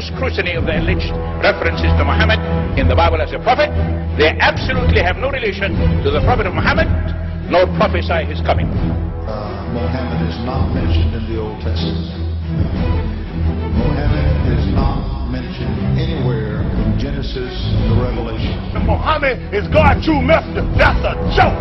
scrutiny of the alleged references to Muhammad in the Bible as a prophet, they absolutely have no relation to the Prophet of Muhammad, nor prophesy his coming. Muhammad is not mentioned in the Old Testament. Muhammad is not mentioned anywhere from Genesis to Revelation. Muhammad is God's true messenger. That's a joke.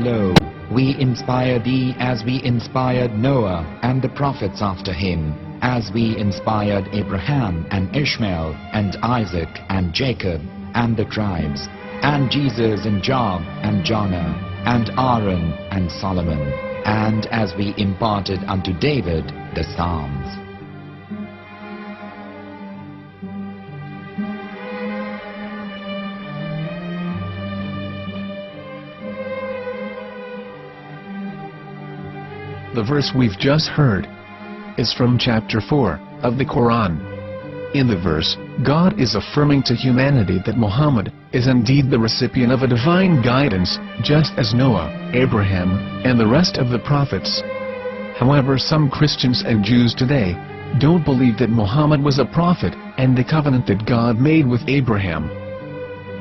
Lo, we inspire thee as we inspired Noah and the prophets after him, as we inspired Abraham and Ishmael and Isaac and Jacob and the tribes, and Jesus and Job and Jonah and Aaron and Solomon, and as we imparted unto David the Psalms. The verse we've just heard is from chapter 4 of the Quran. In the verse, God is affirming to humanity that Muhammad is indeed the recipient of a divine guidance, just as Noah, Abraham, and the rest of the prophets. However, some Christians and Jews today don't believe that Muhammad was a prophet and the covenant that God made with Abraham.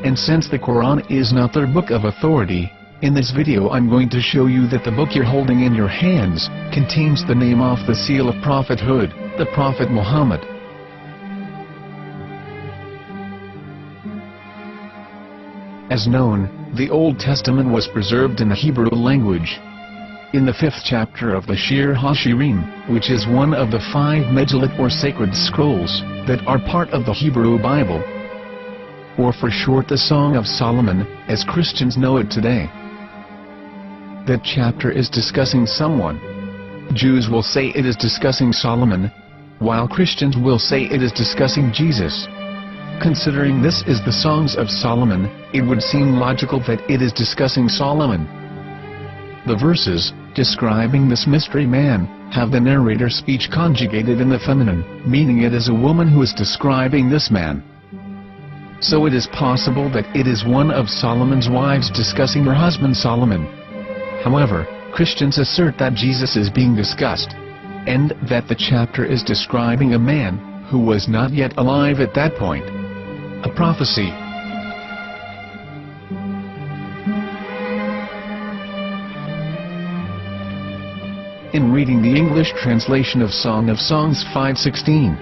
And since the Quran is not their book of authority, in this video I'm going to show you that the book you're holding in your hands contains the name off the seal of prophethood, the Prophet Muhammad. As known, the Old Testament was preserved in the Hebrew language. In the 5th chapter of the Shir HaShirim, which is one of the 5 Megillat or sacred scrolls that are part of the Hebrew Bible, or for short the Song of Solomon, as Christians know it today. That chapter is discussing someone. Jews will say it is discussing Solomon, while Christians will say it is discussing Jesus. Considering this is the Songs of Solomon, it would seem logical that it is discussing Solomon. The verses, describing this mystery man, have the narrator's speech conjugated in the feminine, meaning it is a woman who is describing this man. So it is possible that it is one of Solomon's wives discussing her husband Solomon. However, Christians assert that Jesus is being discussed, and that the chapter is describing a man who was not yet alive at that point. A prophecy. In reading the English translation of Song of Songs 5:16,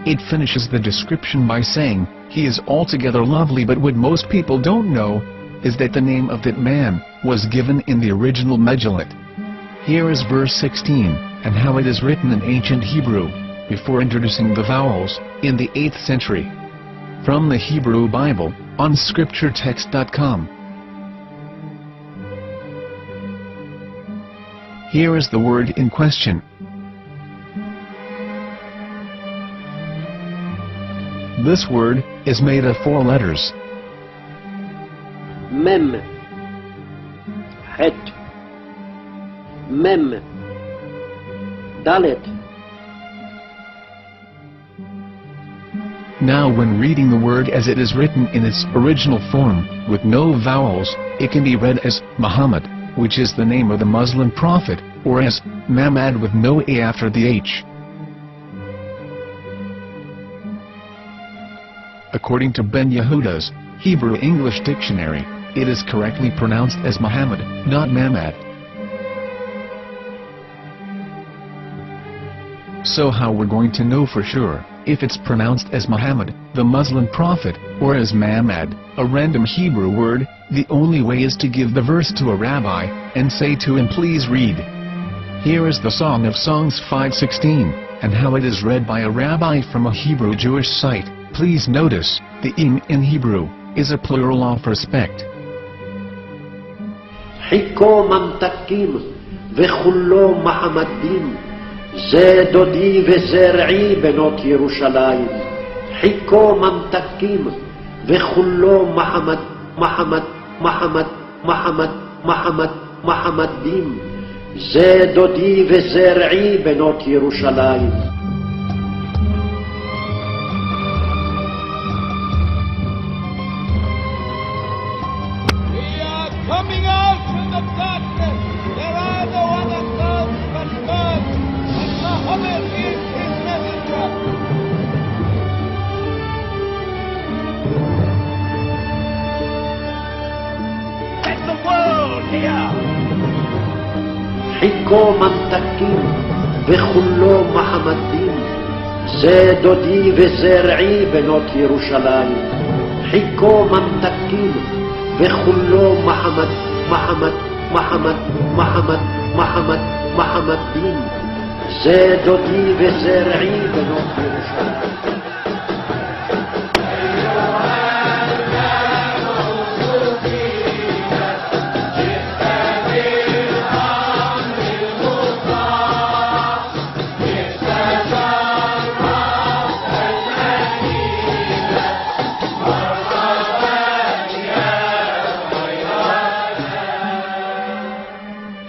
it finishes the description by saying, "He is altogether lovely," but what most people don't know is that the name of that man was given in the original Megillat. Here is verse 16, and how it is written in ancient Hebrew, before introducing the vowels, in the 8th century. From the Hebrew Bible, on scripturetext.com. Here is the word in question. This word is made of 4 letters. Mem, Het, Mem, Dalet. Now when reading the word as it is written in its original form, with no vowels, it can be read as Muhammad, which is the name of the Muslim prophet, or as Mamad with no A after the H. According to Ben Yehuda's Hebrew English Dictionary, it is correctly pronounced as Muhammad, not Mamad. So how we're going to know for sure if it's pronounced as Muhammad, the Muslim prophet, or as Mamad, a random Hebrew word? The only way is to give the verse to a rabbi and say to him, "Please read." Here is the Song of Songs 5:16, and how it is read by a rabbi from a Hebrew Jewish site. Please notice, the im in Hebrew is a plural of respect. Hiko mamtakim vechullo mahamadim ze dodi vezer'i benot Yerushalayim. Hiko mamtakim וכולו מחמדים, זה דודי וזה רעי בנות ירושלים. Coming out from the darkness, there are no other gods but God, and Muhammad is his messenger. Let the world hear. חיכו ממתקים וכולו מחמדים, זה דודי וזה רעי בנות ירושלים. חיכו ממתקים וכולו מחמדים, זה דודי וזה רעי בנות ירושלים.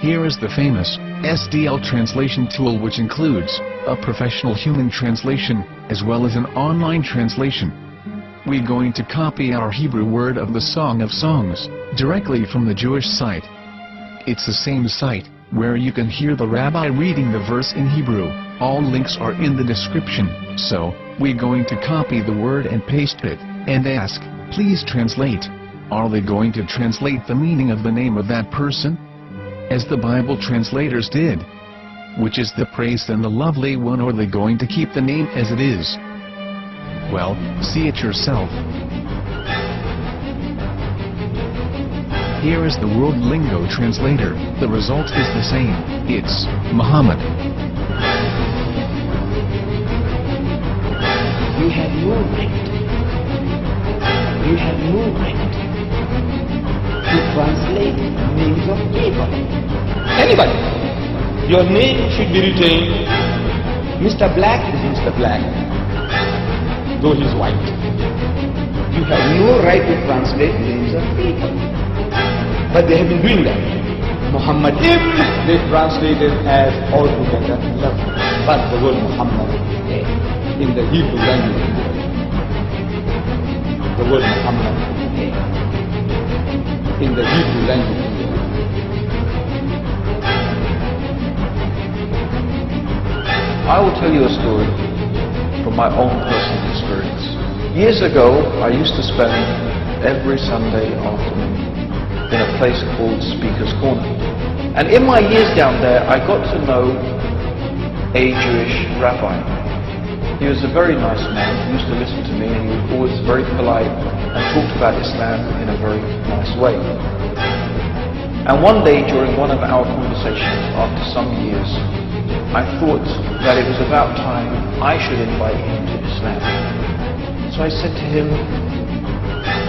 Here is the famous SDL translation tool, which includes a professional human translation as well as an online translation. We're going to copy our Hebrew word of the Song of Songs directly from the Jewish site. It's the same site where you can hear the rabbi reading the verse in Hebrew. All links are in the description, so we're going to copy the word and paste it and ask, please translate. Are they going to translate the meaning of the name of that person, as the Bible translators did? Which is the praised and the lovely one, or are they going to keep the name as it is? Well, see it yourself. Here is the World Lingo Translator. The result is the same. It's Muhammad. You have no right. You have no right to translate names of people. Anybody. Your name should be retained. Mr. Black is Mr. Black, though he's white. You have no right to translate names of people. But they have been doing that. Muhammad Ibn, they translated as altogether lovely. But the word Muhammad in the Hebrew language, the word Muhammad in the Hebrew language. I will tell you a story from my own personal experience. Years ago, I used to spend every Sunday afternoon in a place called Speaker's Corner. And in my years down there, I got to know a Jewish rabbi. He was a very nice man. He used to listen to me, and he was always very polite and talked about Islam in a very nice way. And one day, during one of our conversations, after some years, I thought that it was about time I should invite him to Islam. So I said to him,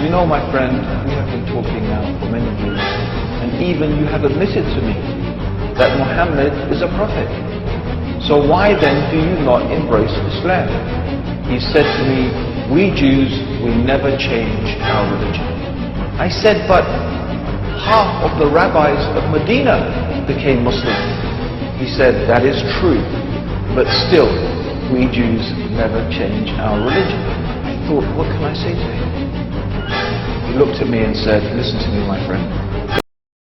you know, my friend, we have been talking now for many years, and even you have admitted to me that Muhammad is a prophet. So why then do you not embrace Islam? He said to me, we Jews, we never change our religion. I said, but half of the rabbis of Medina became Muslim. He said, that is true, but still, we Jews never change our religion. I thought, what can I say to him? He looked at me and said, listen to me, my friend.